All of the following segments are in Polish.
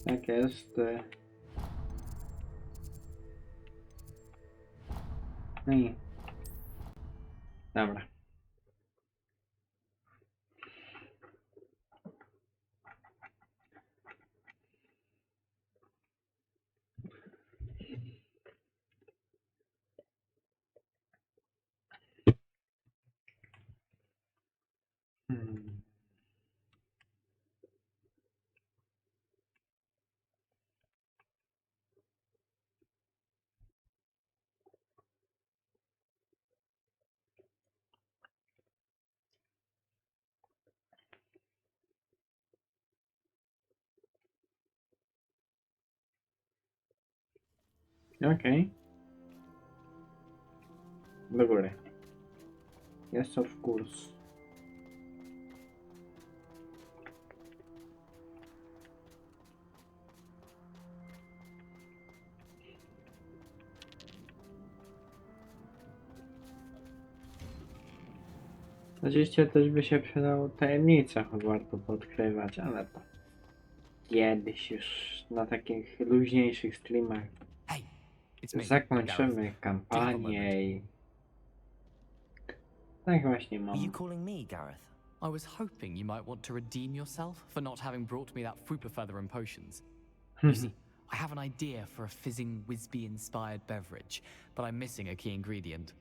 Tak jest. No i... Dobra. Hmm. Okej. Do góry. Jest of course. Oczywiście też by się przydało tajemnice Hogwartu podkrywać, ale to kiedyś już na takich luźniejszych streamach Hey, it's me, zakończymy Gareth. kampanię i tak właśnie Are you mam. calling me, Gareth? I was hoping you might want to redeem yourself for not having brought me that Frupa feather and potions. You see, I have an idea for a fizzing Whizbee-inspired beverage, but I'm missing a key ingredient.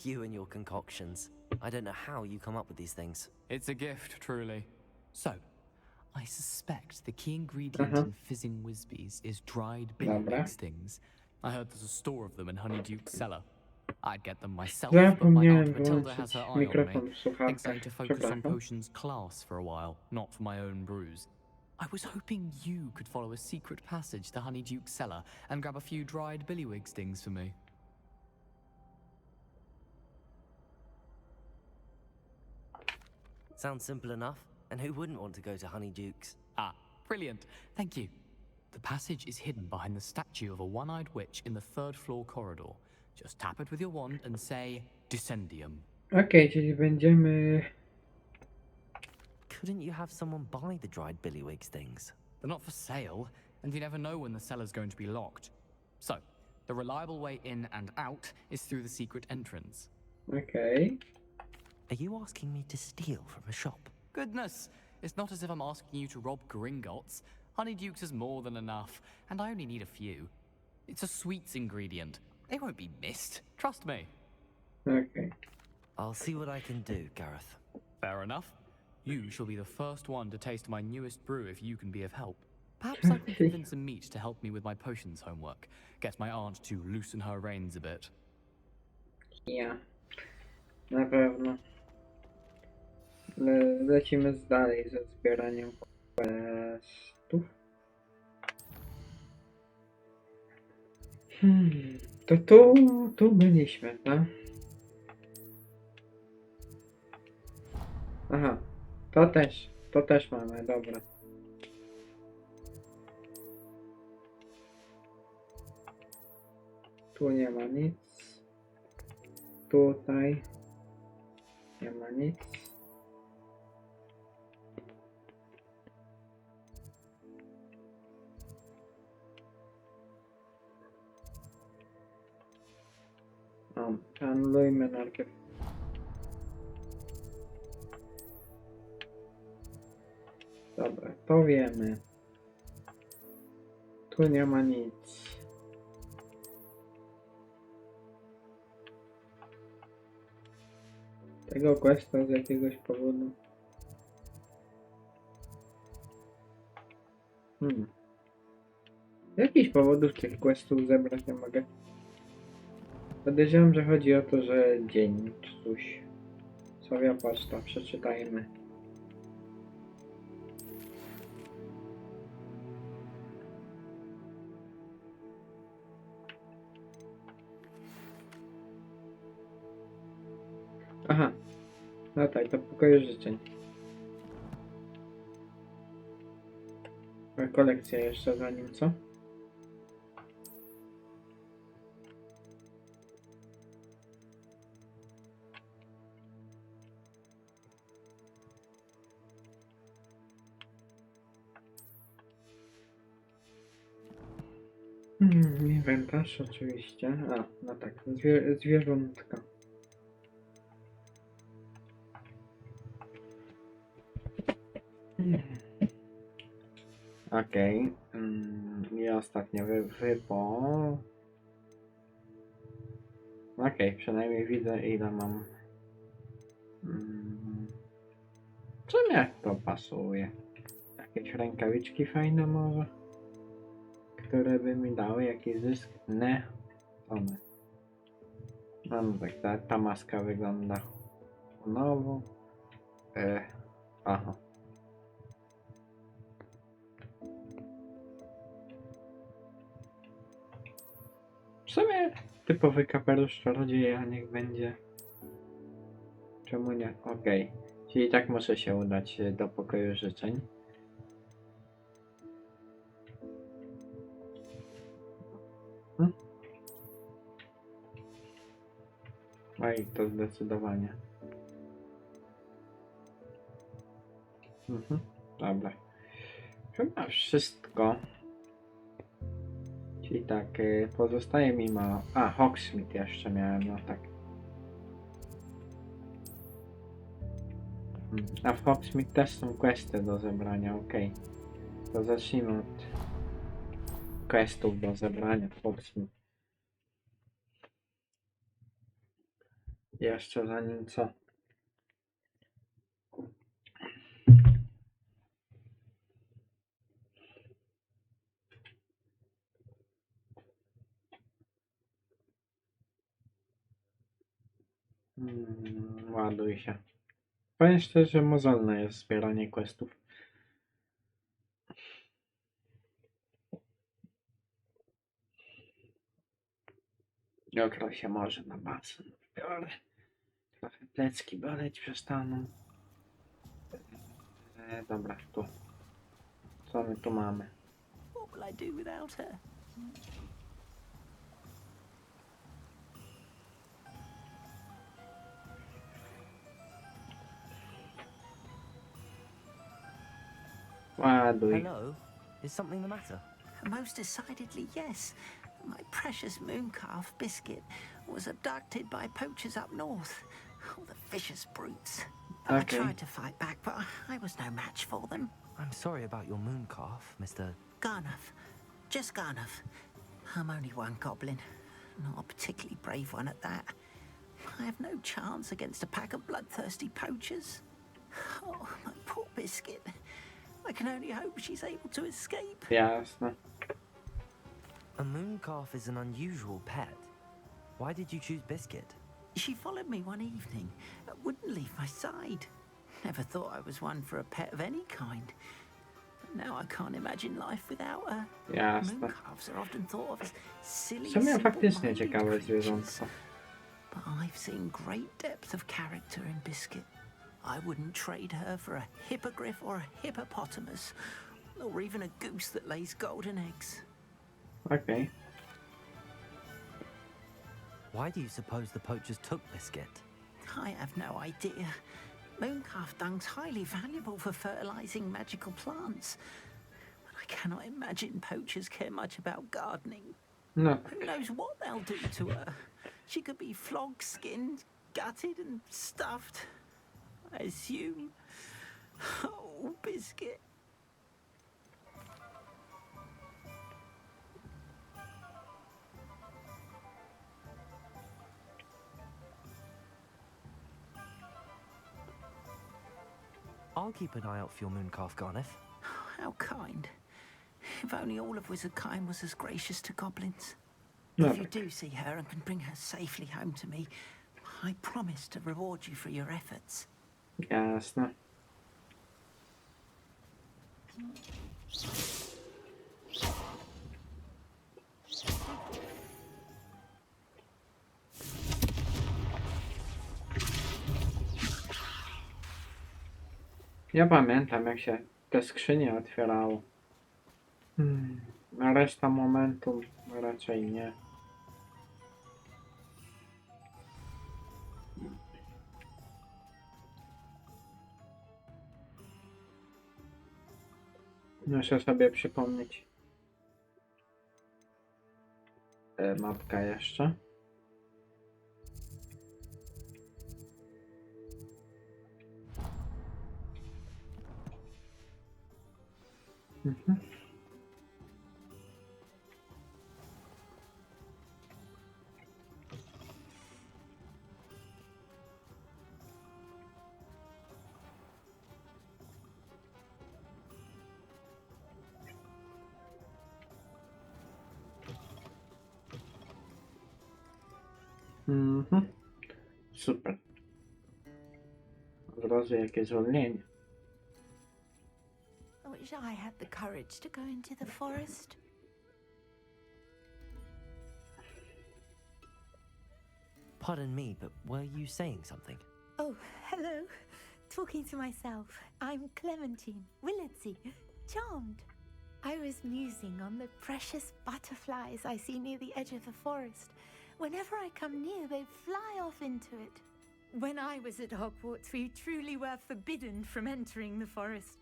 You and your concoctions. I don't know how you come up with these things. It's a gift, truly. So, I suspect the key ingredient in fizzing Whizbees is dried billywig stings. I heard there's a store of them in Honeyduke's cellar. I'd get them myself, but my Zapomniałem Aunt Matilda has wyłączyć her eye on me. mikrofon w słuchawkach. Decided to focus on Przepraszam. potions class for a while, not for my own brews. I was hoping you could follow a secret passage to Honeyduke's cellar and grab a few dried billywig stings for me. Sounds simple enough. And who wouldn't want to go to Honeyduke's? Ah, brilliant. Thank you. The passage is hidden behind the statue of a one-eyed witch in the third floor corridor. Just tap it with your wand and say, Descendium. Okej, czyli będziemy... Couldn't you have someone buy the dried billywigs things? They're not for sale, and you never know when the cellar's going to be locked. So, the reliable way in and out is through the secret entrance. Okej. Are you asking me to steal from a shop? Goodness, it's not as if I'm asking you to rob Gringotts. Honeyduke's is more than enough, and I only need a few. It's a sweets ingredient. They won't be missed. Trust me. Okej. I'll see what I can do, Gareth. Fair enough. You shall be the first one to taste my newest brew if you can be of help. Perhaps I can convince a meat to help me with my potions homework. Get my aunt to loosen her reins a bit. Ja. Na pewno. Lecimy dalej ze zbieraniem questów. To tu byliśmy, tak? Aha, to też mamy, dobra. Tu nie ma nic. Tutaj nie ma nic. Anulujmy najpierw. Dobra, to wiemy. Tu nie ma nic. Tego questa z jakiegoś powodu. Z jakichś powodów tych questów zebrać nie mogę. Podejrzewam, że chodzi o to, że dzień czy coś. Sławia poczta, przeczytajmy. Aha, no tak, do pokoju życzeń. A kolekcja jeszcze zanim co? inwentarz oczywiście. A, no tak, zwierzątka. Okej. I ostatnie Okej, przynajmniej widzę ile mam. W sumie to pasuje. Jakieś rękawiczki fajne może? Które by mi dały jakiś zysk? Nie. One. No tak, ta maska wygląda znowu. Aha. W sumie typowy kapelusz czarodzieja niech będzie. Czemu nie? Okej. Czyli tak muszę się udać do pokoju życzeń. No i to zdecydowanie. Dobra. Chyba wszystko. Czyli tak, pozostaje mi mało. A, Hogsmeade jeszcze miałem, no tak. A w Hogsmeade też są questy do zebrania, okej. To zacznijmy od questów do zebrania w Hogsmeade. Jeszcze zanim co? Ładuj się. Powiem szczerze, że mozolne jest zbieranie questów. Jutro się może na basen biorę. Trochę plecki boleć przestaną. Dobra, tu. Co my tu mamy? What will I do without her? Ładuj. Hello? Is something the matter? Most decidedly, yes. My precious mooncalf biscuit was abducted by poachers up north. Oh, the vicious brutes. I Okay. tried to fight back, but I was no match for them. I'm sorry about your moon calf, Mr. Garnuff. Just Garnuff. I'm only one goblin. Not a particularly brave one at that. I have no chance against a pack of bloodthirsty poachers. Oh, my poor biscuit. I can only hope she's able to escape. Jasne. A moon calf is an unusual pet. Why did you choose Biscuit? She followed me one evening, wouldn't leave my side. Never thought I was one for a pet of any kind. But now I can't imagine life without her. Jasne. Mooncalves are often thought of as silly, W sumie faktycznie simple-minded ciekawe creatures. zwierzątko. But I've seen great depth of character in Biscuit. I wouldn't trade her for a hippogriff or a hippopotamus, or even a goose that lays golden eggs. Okej. Why do you suppose the poachers took Biscuit? I have no idea. Mooncalf dung's highly valuable for fertilizing magical plants. But I cannot imagine poachers care much about gardening. No. Who knows what they'll do to her? She could be flogged, skinned, gutted and stuffed. I assume. Oh, Biscuit. I'll keep an eye out for your moon calf, Garniff. How kind. If only all of Wizardkind was as gracious to goblins. No. If you do see her and can bring her safely home to me, I promise to reward you for your efforts. Jasne. Ja pamiętam jak się te skrzynie otwierało. A reszta momentu raczej nie. Muszę sobie przypomnieć. mapka jeszcze. Mhm. Mhm. Super. Od razu jakie zwolnienie. I wish I had the courage to go into the forest. Pardon me, but were you saying something? Oh, hello. Talking to myself. I'm Clementine, Willardsey, charmed. I was musing on the precious butterflies I see near the edge of the forest. Whenever I come near, they fly off into it. When I was at Hogwarts, we truly were forbidden from entering the forest.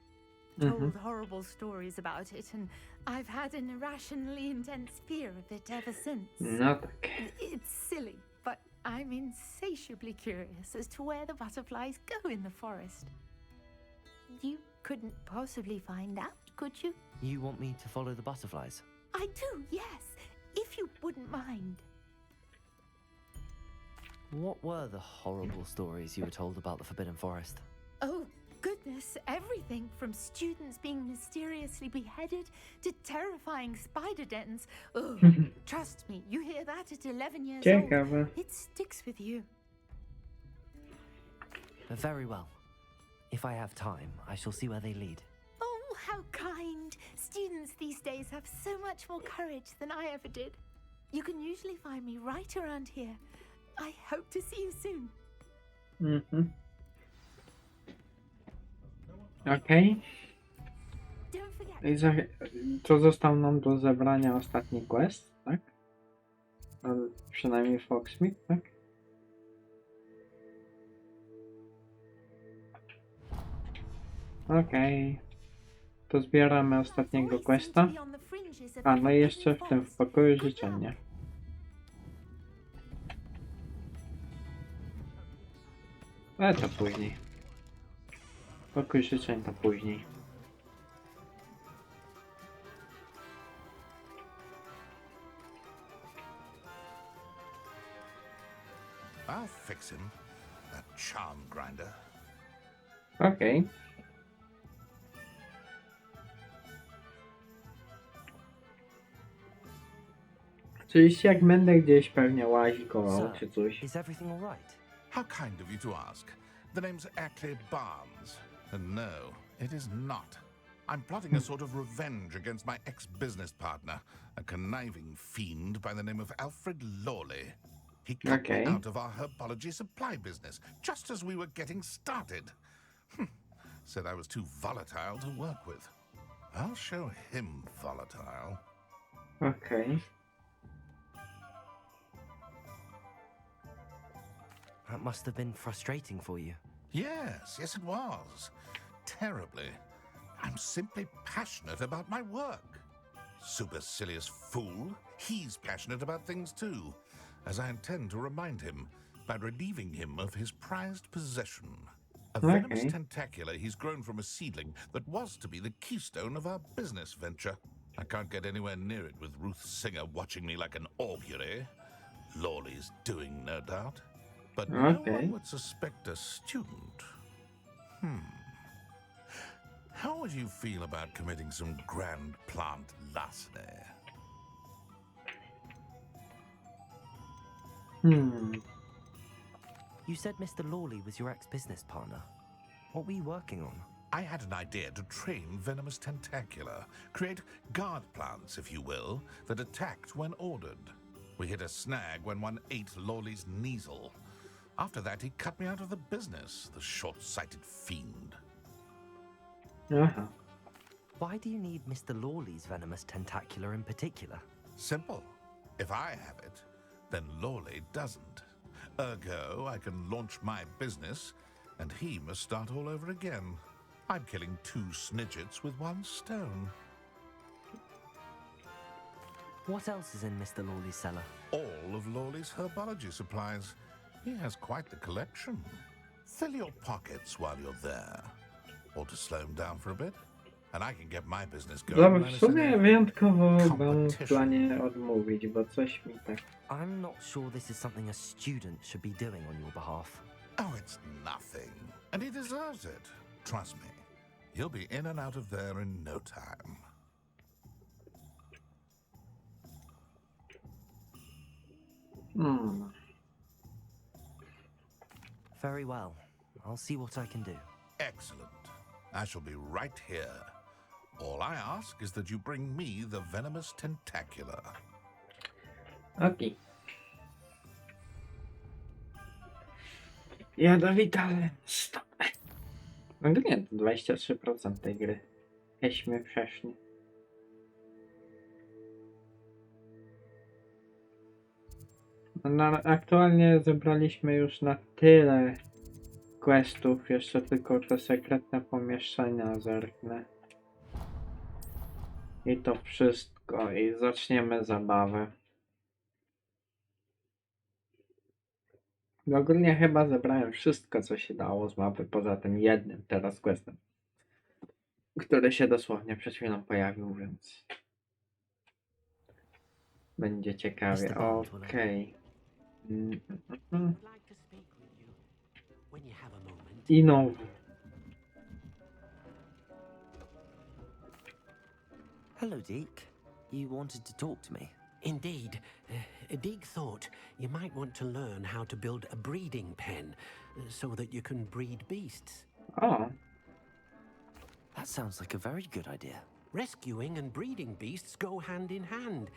Told horrible stories about it, and I've had an irrationally intense fear of it ever since. No tak. It's silly, but I'm insatiably curious as to where the butterflies go in the forest. You couldn't possibly find out, could you? You want me to follow the butterflies? I do, yes, if you wouldn't mind. What were the horrible stories you were told about the Forbidden Forest? Oh, goodness, everything from students being mysteriously beheaded to terrifying spider dens. Oh, trust me, you hear that at 11 years old, Ciekawe. it sticks with you. Very well. If I have time, I shall see where they lead. Oh, how kind. Students these days have so much more courage than I ever did. You can usually find me right around here. I hope to see you soon. Mhm. Okej. Don't forget. To został nam do zebrania ostatni quest, tak? No, przynajmniej Foxmeat, tak? Okej. To zbieramy ostatniego questa. A, no i jeszcze w tym, w pokoju życzenia. Ale to później. Pokój życzeń to później. I'll fix him, that charm grinder. Okej. Oczywiście jak będę gdzieś pewnie łazikował czy coś. Is everything all right? How kind of you to ask. The name's Ackley Barnes. And no, it is not. I'm plotting a sort of revenge against my ex-business partner, a conniving fiend by the name of Alfred Lawley. He cut me out of our herbology supply business, just as we were getting started. Said I was too volatile to work with. I'll show him volatile. Okej. That must have been frustrating for you. Yes, it was. Terribly. I'm simply passionate about my work. Supercilious fool. He's passionate about things too, as I intend to remind him by relieving him of his prized possession. A venomous tentacula he's grown from a seedling that was to be the keystone of our business venture. I can't get anywhere near it with Ruth Singer watching me like an augury. Lawley's doing, no doubt. But no one would suspect a student. How would you feel about committing some grand plant larceny? You said Mr. Lawley was your ex-business partner. What were you working on? I had an idea to train venomous tentacula, create guard plants, if you will, that attacked when ordered. We hit a snag when one ate Lawley's Kneasel. After that, he cut me out of the business, the short-sighted fiend. Why do you need Mr. Lawley's venomous tentacula in particular? Simple. If I have it, then Lawley doesn't. Ergo, I can launch my business, and he must start all over again. I'm killing two snidgets with one stone. What else is in Mr. Lawley's cellar? All of Lawley's herbology supplies. He has quite the collection. Fill your pockets while you're there. Or to slow him down for a bit. And I can get my business going. Dobra, w sumie wyjątkowo mam w planie odmówić, bo coś mi tak... I'm not sure this is something a student should be doing on your behalf. Oh, it's nothing. And he deserves it. Trust me. He'll be in and out of there in no time. Very well. I'll see what I can do. Excellent. I shall be right here. All I ask is that you bring me the venomous tentacula. Okej. Jadowita lemsta. No nie, to 23% tej gry. Jeśmy przeszli. No, aktualnie zebraliśmy już na tyle questów. Jeszcze tylko te sekretne pomieszczenia zerknę. I to wszystko. I zaczniemy zabawę. Ogólnie chyba zebrałem wszystko, co się dało z mapy, poza tym jednym teraz questem, który się dosłownie przed chwilą pojawił, więc będzie ciekawie. Okej. I nowy. Hello, Deke. You wanted to talk to me? Indeed. Deek thought you might want to learn how to build a breeding pen so that you can breed beasts. O, That sounds like a very good idea. Rescuing and breeding beasts go hand in hand.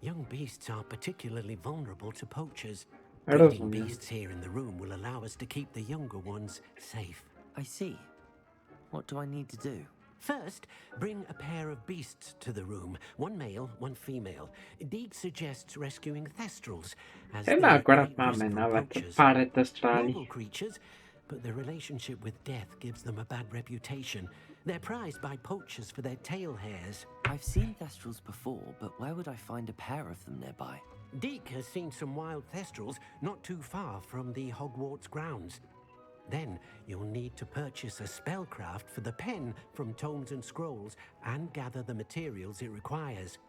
Young beasts are particularly vulnerable to poachers. Breeding rozumiem. beasts here in the room will allow us to keep the younger ones safe. I see. What do I need to do? First, bring a pair of beasts to the room. One male, one female. Deek suggests rescuing thestrals, as Chyba they're akurat great mamy risk for nawet poachers. parę testrali. Noble creatures, but their relationship with death gives them a bad reputation. They're prized by poachers for their tail hairs. I've seen thestrals before, but where would I find a pair of them nearby? Deek has seen some wild thestrals not too far from the Hogwarts grounds. Then you'll need to purchase a spellcraft for the pen from Tomes and Scrolls and gather the materials it requires.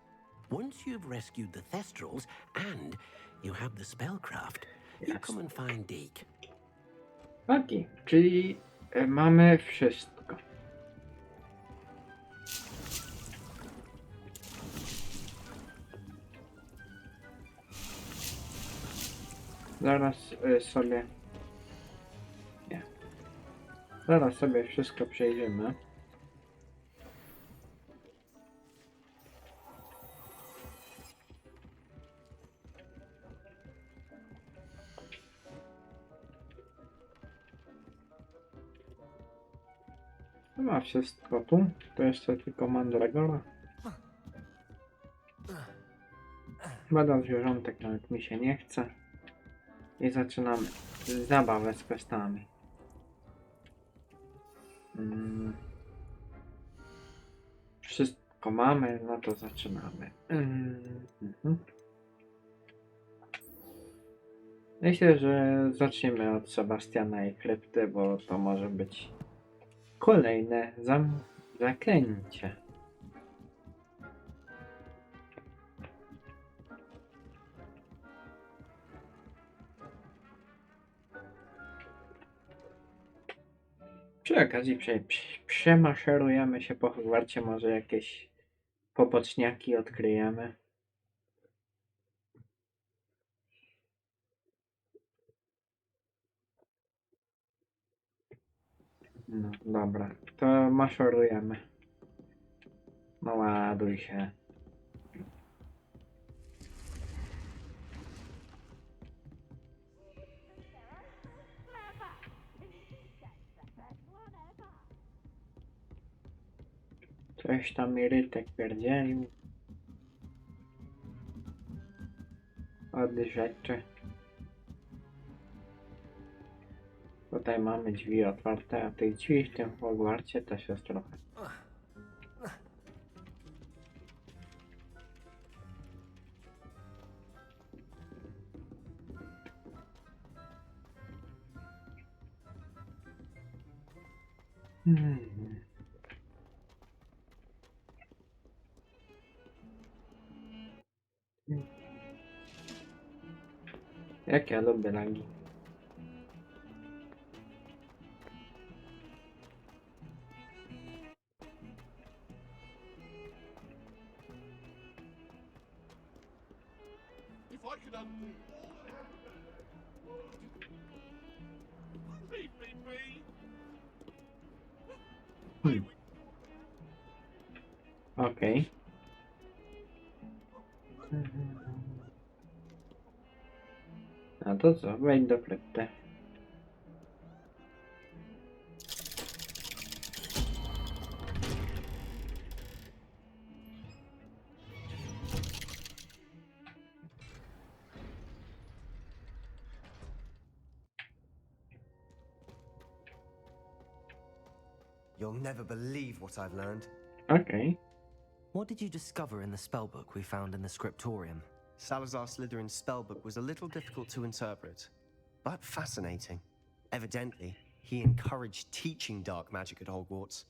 Once you've rescued the thestrals and you have the spellcraft, you come and find Deek. Okej, czyli mamy wszystko. Zaraz sobie... Nie. Zaraz sobie wszystko przejrzymy. Ma wszystko tu. To jeszcze tylko mandragora. Bada zwierzątek nawet mi się nie chce. I zaczynamy zabawę z questami. Wszystko mamy, no to zaczynamy. Myślę, że zaczniemy od Sebastiana i krypty, bo to może być kolejne zaklęcie. Przy okazji przemaszerujemy się po Hogwarcie, może jakieś poboczniaki odkryjemy. No dobra, to maszerujemy. No ładuj się. Coś tam mi Rytek pierdzielił. Od rzeczy. Tutaj mamy drzwi otwarte, a tych drzwi w tym Hogwarcie też jest trochę. Hmm. Jak ja lubię lagi. If I could undo all that happened, leave me be. Okej. A to co? Wejdź do pletty. You'll never believe what I've learned. Okej. What did you discover in the spellbook we found in the scriptorium? Salazar Slytherin's spellbook was a little difficult to interpret, but fascinating. Evidently, he encouraged teaching dark magic at Hogwarts.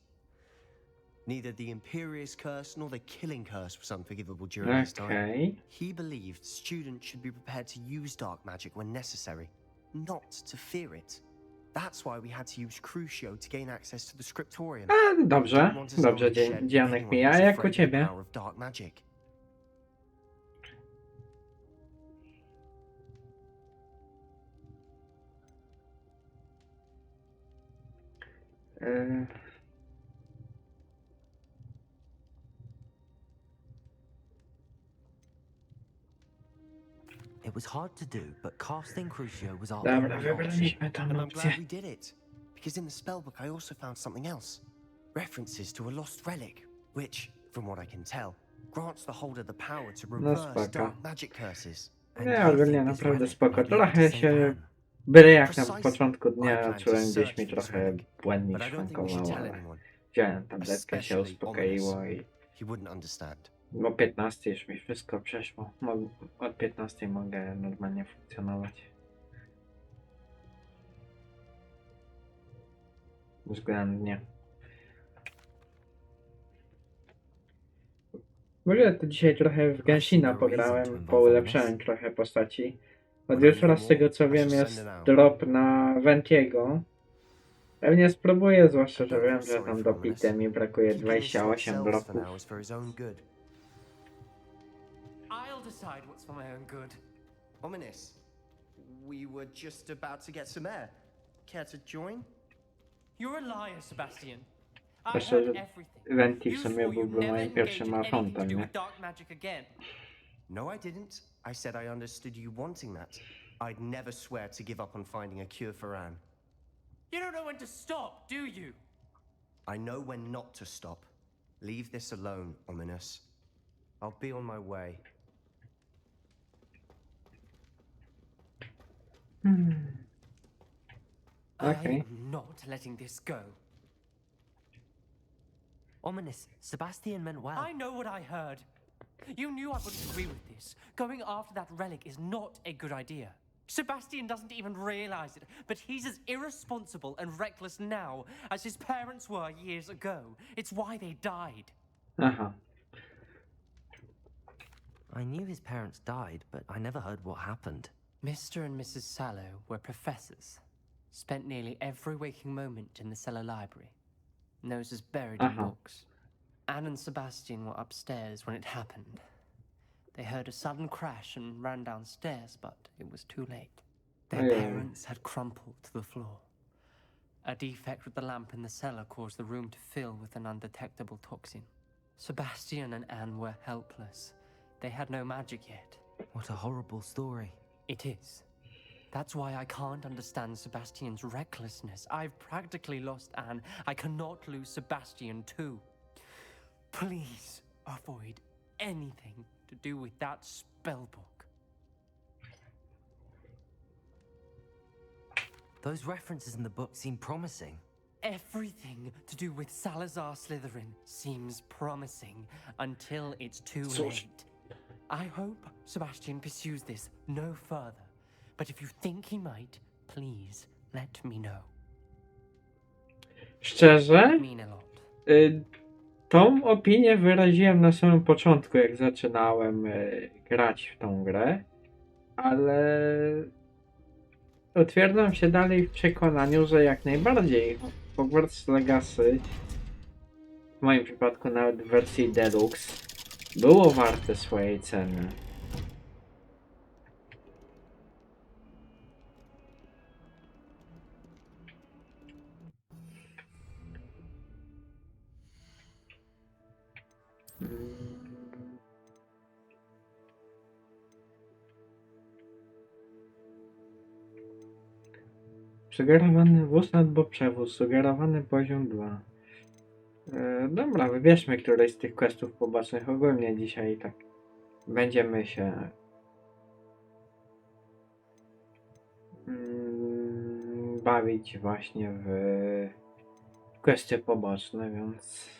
Neither the Imperious Curse nor the Killing Curse was unforgivable during his time. Okej. He believed students should be prepared to use dark magic when necessary, not to fear it. That's why we had to use Crucio to gain access to the scriptorium. A, dobrze. Didn't want to Dobrze, solely shed dzianek anyone mija. who's A jak u afraid of the ciebie? power of dark magic. It was hard to do, but casting Crucio was our Dobra, only option. wybraliśmy tą And I'm opcję. glad we did it. Because in the spellbook I also found something else. References to a lost relic, which, from what I can tell, grants the holder the power to reverse spoko. dark magic curses. And Nie, you ogólnie think this naprawdę relic spoko. might be able to Trochę save się... Anne. Byle jak na Precisely. początku I dnia plan to czułem gdzieś search mi for this trochę relic, błędnie but I don't think we should szwankowało, tell ale anyone. wziąłem tabletkę, się Especially uspokoiło i He wouldn't understand. o 15 już mi wszystko przeszło. Od 15 mogę normalnie funkcjonować. Względnie. W ogóle to dzisiaj trochę w Gensina pograłem, poulepszałem trochę postaci. Od jutra z tego co wiem jest drop na Ventiego. Pewnie spróbuję, zwłaszcza że wiem, że tam do Pity mi brakuje 28 dropów. I'll decide what's for my own good. Ominous. We were just about to get some air. Care to join? You're a liar, Sebastian. I Zwłaszcza, heard że everything. Venti w You sumie swore you'd byłby never moim engage pierwszym in anything afontem, to do nie? with dark magic again. No, I didn't. I said I understood you wanting that. I'd never swear to give up on finding a cure for Anne. You don't know when to stop, do you? I know when not to stop. Leave this alone, Ominous. I'll be on my way. Okay. I am not letting this go. Ominous, Sebastian meant well. I know what I heard. You knew I wouldn't agree with this. Going after that relic is not a good idea. Sebastian doesn't even realize it, but he's as irresponsible and reckless now as his parents were years ago. It's why they died. Aha. I knew his parents died, but I never heard what happened. Mr. and Mrs. Sallow were professors. Spent nearly every waking moment in the cellar library. Noses buried in books. Anne and Sebastian were upstairs when it happened. They heard a sudden crash and ran downstairs, but it was too late. Their parents had crumpled to the floor. A defect with the lamp in the cellar caused the room to fill with an undetectable toxin. Sebastian and Anne were helpless. They had no magic yet. What a horrible story. It is. That's why I can't understand Sebastian's recklessness. I've practically lost Anne. I cannot lose Sebastian too. Please avoid anything to do with that spellbook. Those references in the book seem promising. Everything to do with Salazar Slytherin seems promising until it's too late. I hope Sebastian pursues this no further. But if you think he might, please let me know. Szczerze, mean a lot. tą opinię wyraziłem na samym początku, jak zaczynałem grać w tą grę, ale utwierdzam się dalej w przekonaniu, że jak najbardziej Hogwarts Legacy, w moim przypadku nawet w wersji Deluxe, było warte swojej ceny. Sugerowany wóz albo przewóz, sugerowany poziom 2. Dobra, wybierzmy któreś z tych questów pobocznych. Ogólnie dzisiaj tak będziemy się bawić właśnie w questy poboczne, więc